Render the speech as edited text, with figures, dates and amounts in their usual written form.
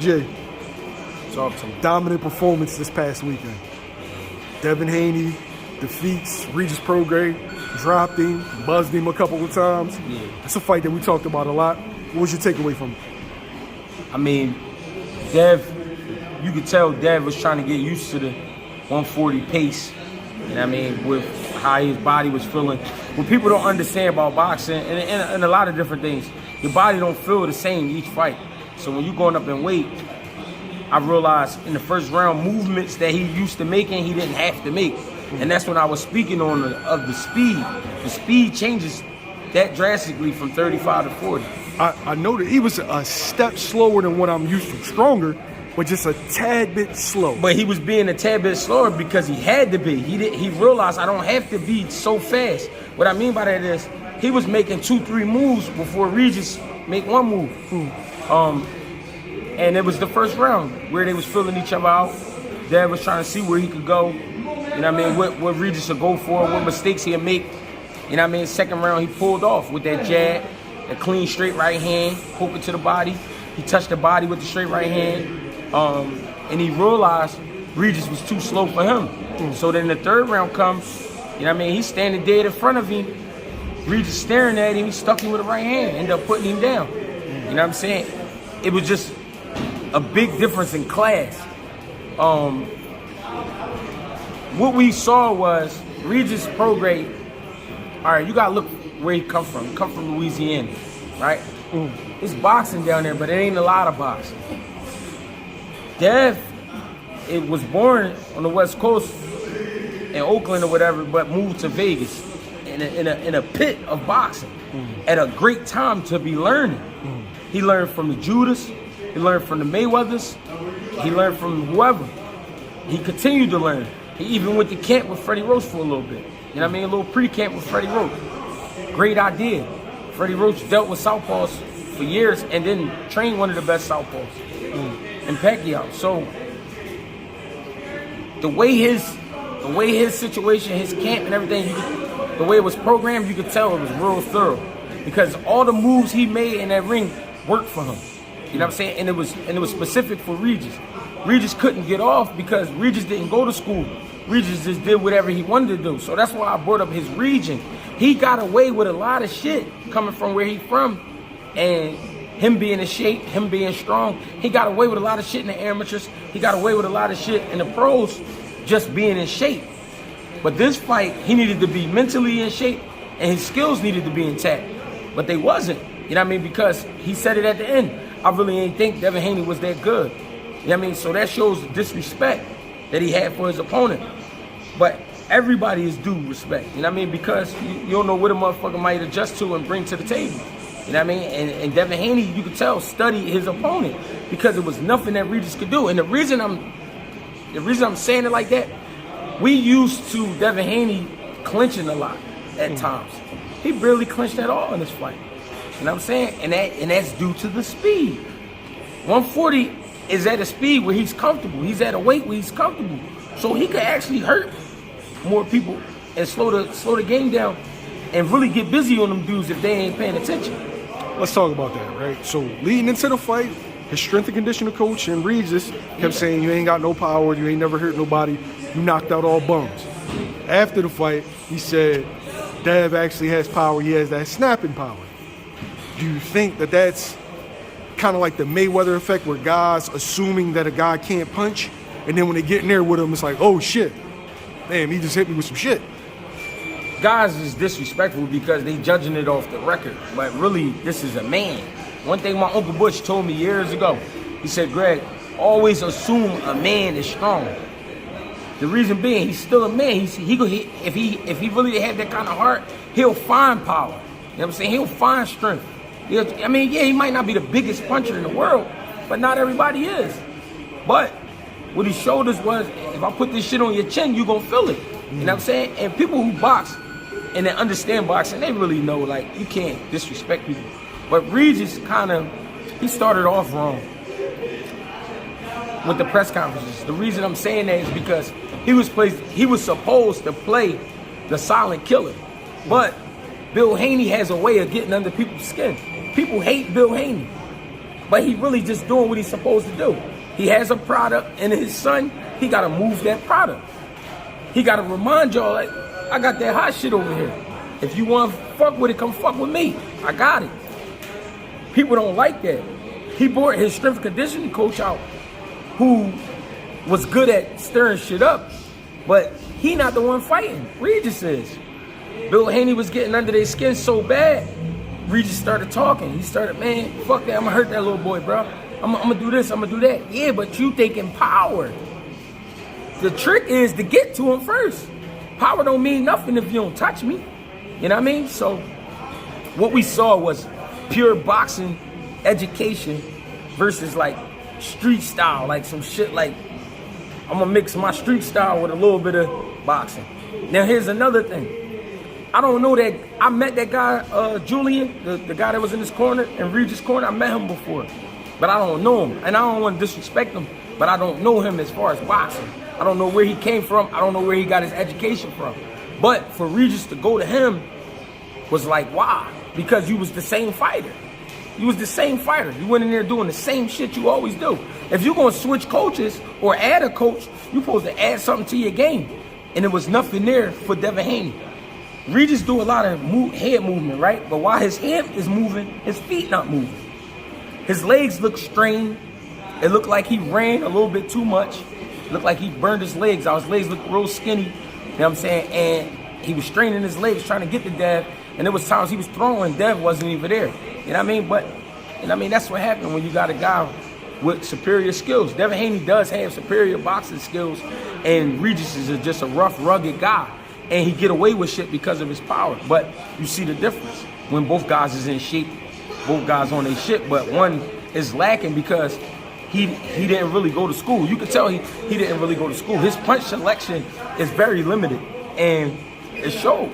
Jay, Talk to me. dominant performance this past weekend. Devin Haney defeats Regis Prograis, dropped him, buzzed him a couple of times. Yeah. It's a fight that we talked about a lot. What was your takeaway from it? I mean, Dev, you could tell Dev was trying to get used to the 140 pace. And I mean, with how his body was feeling. What people don't understand about boxing, and a lot of different things, your body don't feel the same each fight. So when you're going up in weight, I realized in the first round, movements that he used to making, he didn't have to make. And that's when I was speaking on of the speed. The speed changes that drastically from 35 to 40. I know that he was a step slower than what I'm used to, stronger, but just a tad bit slow. But he was being a tad bit slower because he had to be. He realized I don't have to be so fast. What I mean by that is he was making 2-3 moves before Regis make one move. And it was the first round where they was filling each other out. Dad was trying to see where he could go. You know what I mean? What Regis would go for, what mistakes he'd make. You know what I mean? Second round, he pulled off with that jab, a clean straight right hand, hook it to the body. He touched the body with the straight right hand. And he realized Regis was too slow for him. So then the third round comes, you know what I mean? He's standing dead in front of him. Regis staring at him, he stuck him with the right hand, ended up putting him down. You know what I'm saying? It was just a big difference in class. What we saw was Regis Prograis. All right, you gotta look where he come from. He come from Louisiana, right? It's boxing down there, but it ain't a lot of boxing. Dev, it was born on the West Coast in Oakland or whatever, but moved to Vegas in a pit of boxing at a great time to be learning. He learned from the Judas, he learned from the Mayweathers, he learned from whoever. He continued to learn. He even went to camp with Freddie Roach for a little bit. You know what I mean? A little pre-camp with Freddie Roach. Great idea. Freddie Roach dealt with southpaws for years and then trained one of the best southpaws in Pacquiao. So the way his situation, his camp and everything, the way it was programmed, you could tell it was real thorough because all the moves he made in that ring worked for him. You know what I'm saying? And it was specific for Regis. Regis couldn't get off because Regis didn't go to school. Regis just did whatever he wanted to do. So that's why I brought up his region. He got away with a lot of shit coming from where he's from. And him being in shape, him being strong, he got away with a lot of shit in the amateurs. He got away with a lot of shit in the pros just being in shape. But this fight, he needed to be mentally in shape and his skills needed to be intact. But they wasn't. You know what I mean? Because he said it at the end. I really ain't think Devin Haney was that good. You know what I mean? So that shows the disrespect that he had for his opponent. But everybody is due respect. You know what I mean? Because you don't know what a motherfucker might adjust to and bring to the table. You know what I mean? And Devin Haney, you could tell, studied his opponent because it was nothing that Regis could do. And the reason I'm saying it like that, we used to Devin Haney clinching a lot at times. He barely clinched at all in this fight. You know what I'm saying? And that's due to the speed. 140 is at a speed where he's comfortable. He's at a weight where he's comfortable. So he could actually hurt more people and slow the game down and really get busy on them dudes if they ain't paying attention. Let's talk about that, right? So leading into the fight, his strength and conditioning coach and Regis kept saying, you ain't got no power, you ain't never hurt nobody, you knocked out all bums. After the fight, he said, Dev actually has power, he has that snapping power. Do you think that that's kind of like the Mayweather effect where guys assuming that a guy can't punch, and then when they get in there with him, it's like, oh shit, damn, he just hit me with some shit. Guys is disrespectful because they judging it off the record, but really, this is a man. One thing my Uncle Butch told me years ago, he said, Greg, always assume a man is strong. The reason being, he's still a man. If he really had that kind of heart, he'll find power. You know what I'm saying? He'll find strength. I mean, yeah, he might not be the biggest puncher in the world, but not everybody is. But what he showed us was, if I put this shit on your chin, you gonna feel it. You know what I'm saying? And people who box and they understand boxing, they really know, like, you can't disrespect people. But Regis he started off wrong with the press conferences. The reason I'm saying that is because he was supposed to play the silent killer. But Bill Haney has a way of getting under people's skin. People hate Bill Haney. but he really just doing what he's supposed to do. He has a product, and his son, he got to move that product. He got to remind y'all, like, I got that hot shit over here. If you want to fuck with it, come fuck with me. I got it. People don't like that. He brought his strength and conditioning coach out, who was good at stirring shit up, but he not the one fighting. Regis is. Bill Haney was getting under their skin so bad, Regis started talking. He started, man, fuck that, I'm gonna hurt that little boy, bro. I'm gonna do this, I'm gonna do that. Yeah, but you taking power. The trick is to get to him first. Power don't mean nothing if you don't touch me. You know what I mean? So what we saw was pure boxing education versus like street style, like some shit like, I'm gonna mix my street style with a little bit of boxing. Now here's another thing. I don't know that, I met that guy, Julian, the guy that was in his corner, in Regis' corner, I met him before. But I don't know him, and I don't want to disrespect him, but I don't know him as far as boxing. I don't know where he came from, I don't know where he got his education from. But for Regis to go to him was like, wow, because you was the same fighter. You was the same fighter. You went in there doing the same shit you always do. If you're gonna switch coaches or add a coach, you're supposed to add something to your game. And there was nothing there for Devin Haney. Regis do a lot of head movement, right? But while his head is moving, his feet not moving. His legs look strained. It looked like he ran a little bit too much. It looked like he burned his legs out. His legs looked real skinny, you know what I'm saying? And he was straining his legs trying to get to Dev. And there was times he was throwing, Dev wasn't even there. You know what I mean? But, you know what I mean? That's what happened when you got a guy with superior skills. Devin Haney does have superior boxing skills, and Regis is just a rough, rugged guy. And he get away with shit because of his power. But you see the difference when both guys is in shape, both guys on their shit, but one is lacking because he didn't really go to school. You can tell he didn't really go to school. His punch selection is very limited, and it showed.